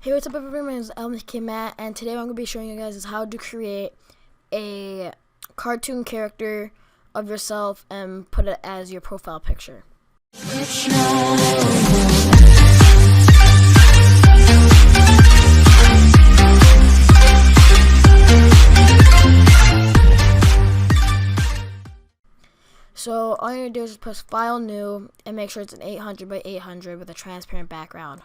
Hey, what's up everyone? My name is LMK Matt, and today what I'm going to be showing you guys is how to create a cartoon character of yourself and put it as your profile picture. So all you need to do is just press File, New, and make sure it's an 800 by 800 with a transparent background.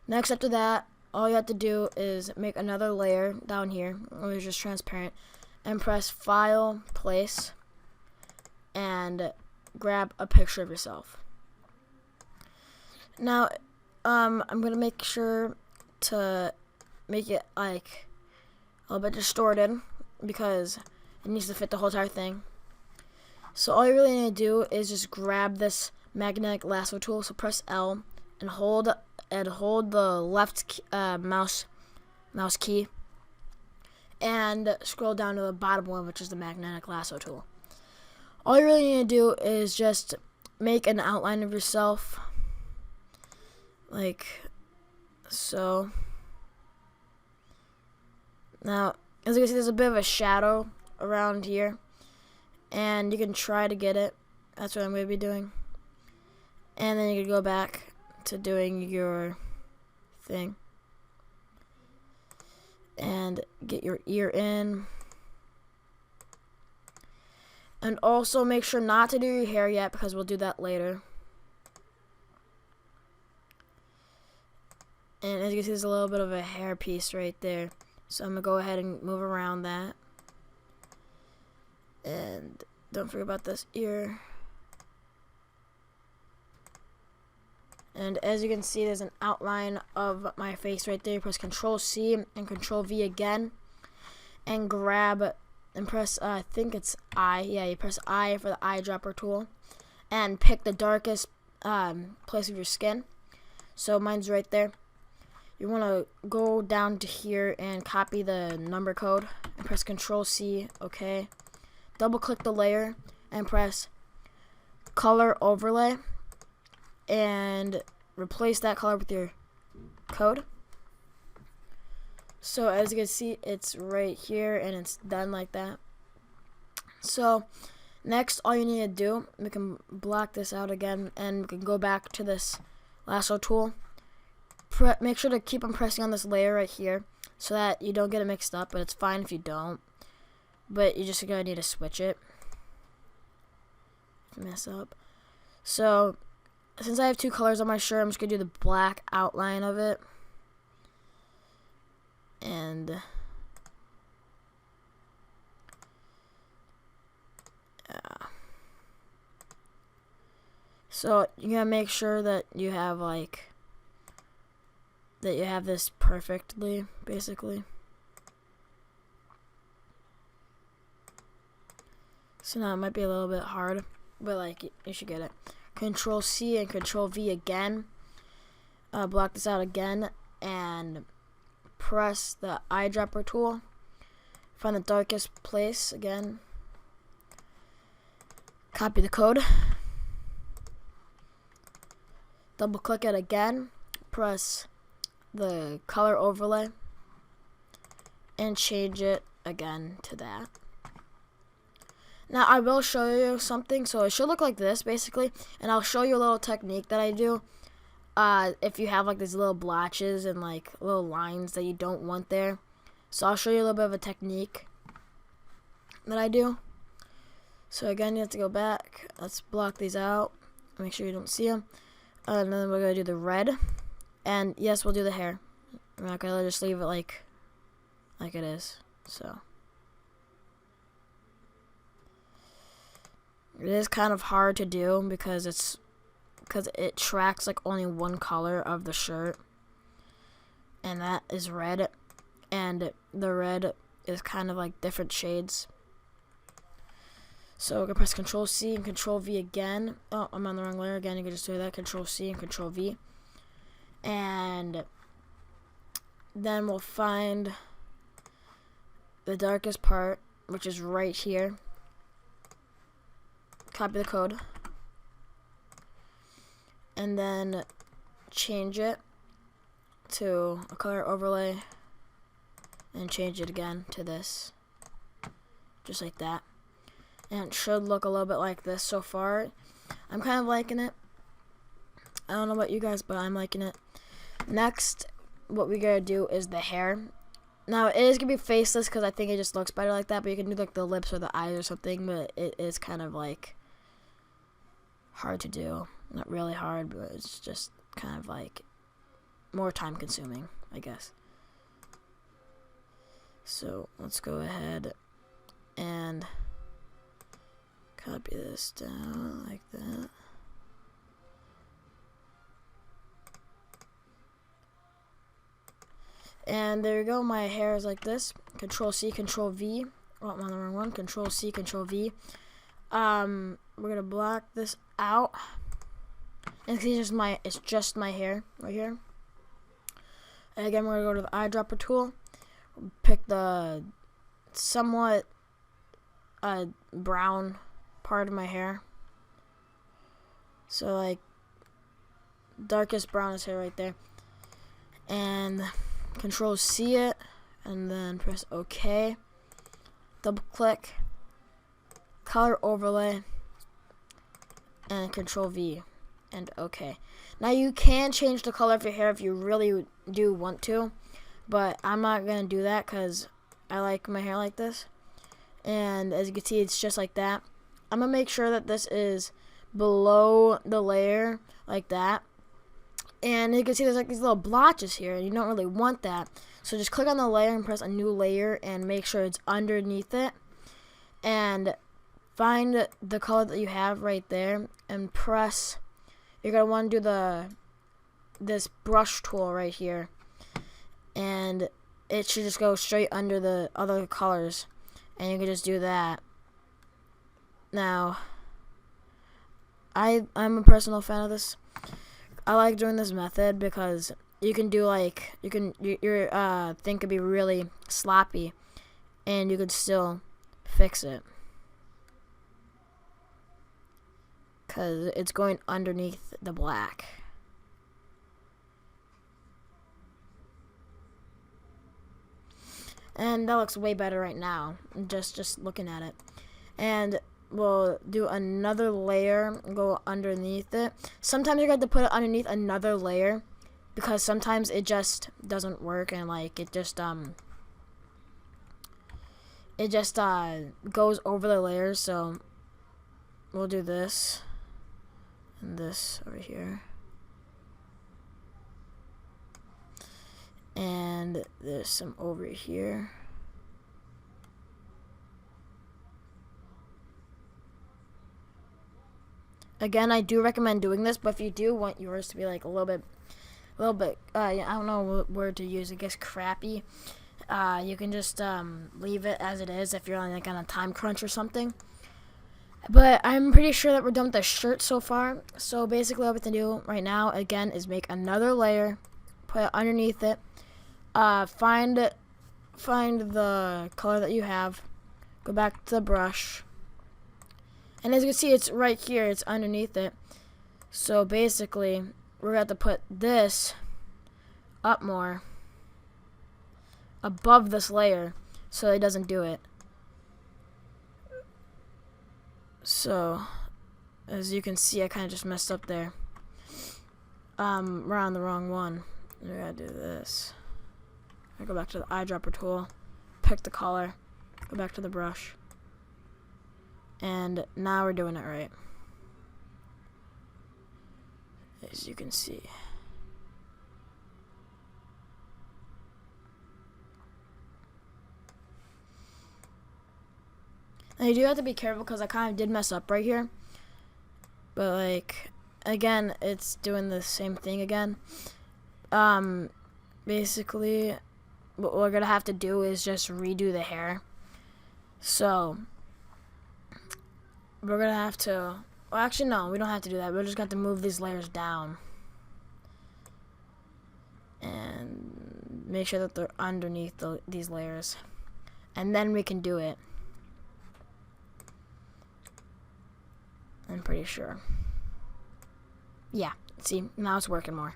Next, after that, all you have to do is make another layer down here, which is just transparent, and press File, Place, and grab a picture of yourself. Now, I'm gonna make sure to make it like a little bit distorted because it needs to fit the whole entire thing. So all you really need to do is just grab this magnetic lasso tool. So press L and hold the left mouse key and scroll down to the bottom one, which is the magnetic lasso tool. All you really need to do is just make an outline of yourself, like so. Now, as you can see, there's a bit of a shadow around here, and you can try to get it. That's what I'm going to be doing. And then you can go back to doing your thing and get your ear in. And also make sure not to do your hair yet because we'll do that later. And as you can see, there's a little bit of a hair piece right there. So I'm going to go ahead and move around that. And don't forget about this ear. And as you can see, there's an outline of my face right there. Press Control C and Control V again. And grab and press, I think it's I. Yeah, you press I for the eyedropper tool. And pick the darkest place of your skin. So mine's right there. You want to go down to here and copy the number code. And press Control C, okay. Double click the layer and press Color Overlay. And replace that color with your code. So as you can see, it's right here and it's done like that. So next, all you need to do, we can block this out again and we can go back to this lasso tool. Make sure to keep on pressing on this layer right here so that you don't get it mixed up, but it's fine if you don't. But you're just gonna need to switch it. Mess up. So since I have two colors on my shirt, I'm just going to do the black outline of it. And so you got to make sure that you have this perfectly, basically. So now it might be a little bit hard, but you should get it. Control C and Control V again. Block this out again and press the eyedropper tool. Find the darkest place again. Copy the code. Double click it again. Press the color overlay and change it again to that. Now I will show you something, so it should look like this basically, and I'll show you a little technique that I do. If you have these little blotches and little lines that you don't want there, so I'll show you a little bit of a technique that I do. So again, you have to go back. Let's block these out. Make sure you don't see them. And then we're gonna do the red, and yes, we'll do the hair. We're not gonna just leave it like it is. So. It is kind of hard to do because it tracks only one color of the shirt, and that is red, and the red is kind of different shades. So we're gonna press Control C and Control V again. Oh, I'm on the wrong layer again. You can just do that. Control C and Control V, and then we'll find the darkest part, which is right here. Copy the code and then change it to a color overlay and change it again to this, just like that. And it should look a little bit like this so far. I'm kind of liking it. I don't know about you guys, but I'm liking it. Next, what we gotta do is the hair. Now, it is gonna be faceless because I think it just looks better like that, but you can do like the lips or the eyes or something, but it is kind of like hard to do. Not really hard, but it's just kind of like more time consuming, I guess. So let's go ahead and copy this down like that. And there you go, my hair is like this. Control C, Control V. Oh, I'm on the wrong one. Control C, Control V. We're gonna black this out. And it's just my hair right here. And again, we're gonna go to the eyedropper tool. Pick the somewhat brown part of my hair. So like darkest brownest hair right there. And Control C it, and then press OK. Double click, color overlay, and Control V, and OK. Now you can change the color of your hair if you really do want to, but I'm not gonna do that because I like my hair like this. And as you can see, it's just like that. I'm gonna make sure that this is below the layer like that. And you can see there's like these little blotches here, and you don't really want that. So just click on the layer and press a new layer and make sure it's underneath it. And find the color that you have right there and press. You're gonna want to do this brush tool right here, and it should just go straight under the other colors, and you can just do that. Now, I'm a personal fan of this. I like doing this method because you can do like your thing could be really sloppy, and you could still fix it because it's going underneath the black. And that looks way better right now, just looking at it. And we'll do another layer and go underneath it. Sometimes you're going to put it underneath another layer because sometimes it just doesn't work, and like it just goes over the layers. So we'll do this and this over here, and there's some over here. Again, I do recommend doing this, but if you do want yours to be like a little bit, I don't know what word to use, I guess crappy, you can just leave it as it is if you're like on a time crunch or something. But I'm pretty sure that we're done with the shirt so far. So basically what we have to do right now, again, is make another layer, put it underneath it, find the color that you have, go back to the brush, and as you can see, it's right here, it's underneath it. So basically, we're going to have to put this up more, above this layer, so it doesn't do it. So, as you can see, I kind of just messed up there. We're on the wrong one. We're going to do this. I go back to the eyedropper tool, pick the color, go back to the brush. And now we're doing it right, as you can see. And you do have to be careful because I kind of did mess up right here. But like, again, it's doing the same thing again. Basically, what we're gonna have to do is just redo the hair. So we're gonna have to, well, actually no, we don't have to do that. We're just gonna have to move these layers down and make sure that they're underneath these layers, and then we can do it. I'm pretty sure. Yeah, see, now it's working more.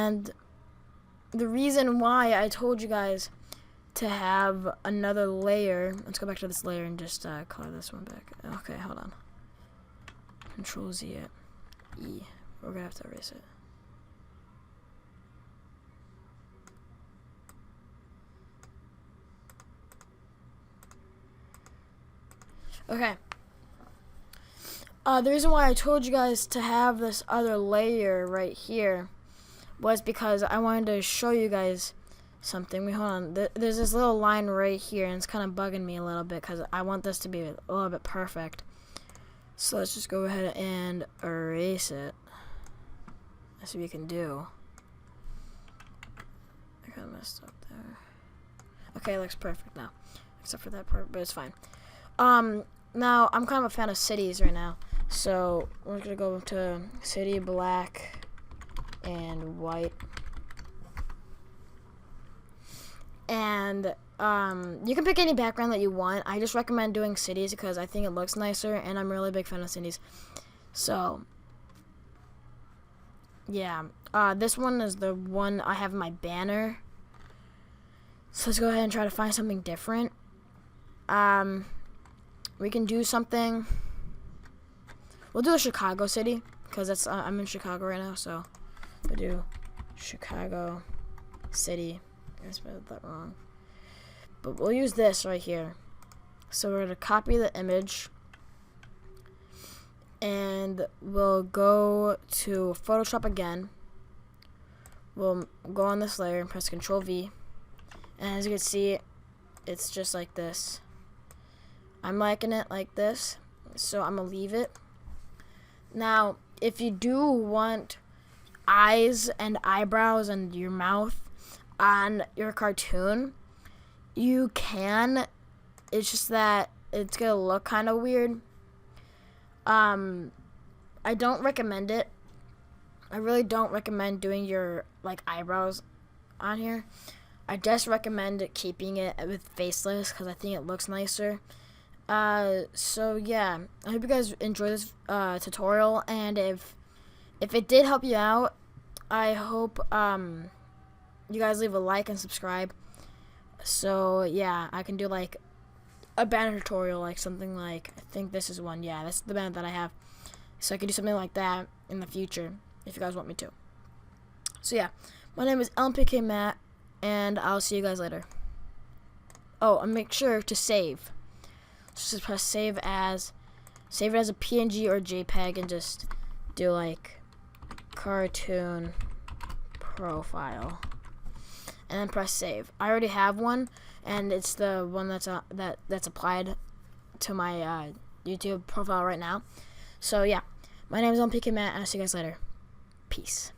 And the reason why I told you guys to have another layer, let's go back to this layer and just color this one back. Okay, hold on. Control Z it. E. We're gonna have to erase it. Okay. The reason why I told you guys to have this other layer right here was because I wanted to show you guys something. Wait, hold on. There's this little line right here, and it's kind of bugging me a little bit because I want this to be a little bit perfect. So let's just go ahead and erase it. That's what we can do. I kind of messed up there. Okay, it looks perfect now, except for that part, but it's fine. Now I'm kind of a fan of cities right now, so we're gonna go to city, black and white, and you can pick any background that you want. I just recommend doing cities because I think it looks nicer, and I'm really a big fan of cities. So yeah, this one is the one I have in my banner. So let's go ahead and try to find something different. We can do something. We'll do a Chicago city because that's I'm in Chicago right now, so we'll do Chicago city. I spelled that wrong, but we'll use this right here. So we're gonna copy the image, and we'll go to Photoshop again. We'll go on this layer and press Control V, and as you can see, it's just like this. I'm liking it like this, so I'm gonna leave it. Now, if you do want eyes and eyebrows and your mouth on your cartoon, you can. It's just that it's gonna look kind of weird. I don't recommend it. I really don't recommend doing your eyebrows on here. I just recommend keeping it with faceless because I think it looks nicer. So yeah, I hope you guys enjoy this tutorial, and if it did help you out, I hope you guys leave a like and subscribe. So yeah, I can do like a banner tutorial, like something like, I think this is one. Yeah, that's the banner that I have. So I can do something like that in the future if you guys want me to. So yeah, my name is LMPK Matt, and I'll see you guys later. Oh, and make sure to save. Just press save it as a PNG or JPEG, and just do like cartoon profile, and then press save. I already have one, and it's the one that's applied to my YouTube profile right now. So yeah, my name is LMPK Matt, and I'll see you guys later. Peace.